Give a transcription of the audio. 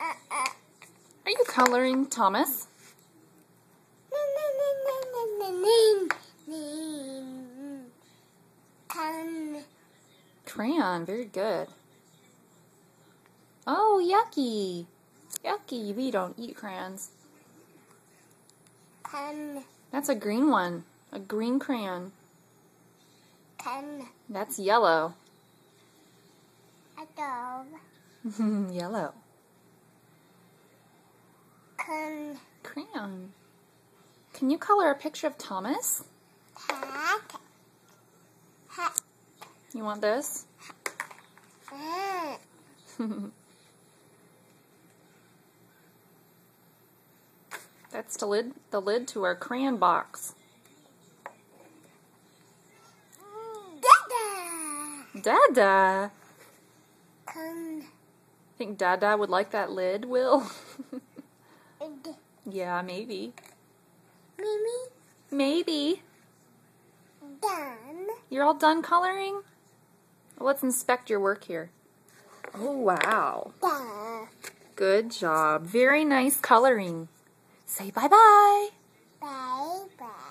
Are you coloring, Thomas? Crayon, very good. Oh, yucky. Yucky, we don't eat crayons. That's a green one. A green crayon. That's yellow. Yellow. Crayon. Can you color a picture of Thomas? You want this? That's the lid to our crayon box. Dada! Think Dada would like that lid, Will? Yeah, maybe. Maybe. Done. You're all done coloring? Well, let's inspect your work here. Oh, wow. Good job. Very nice coloring. Say bye-bye. Bye-bye.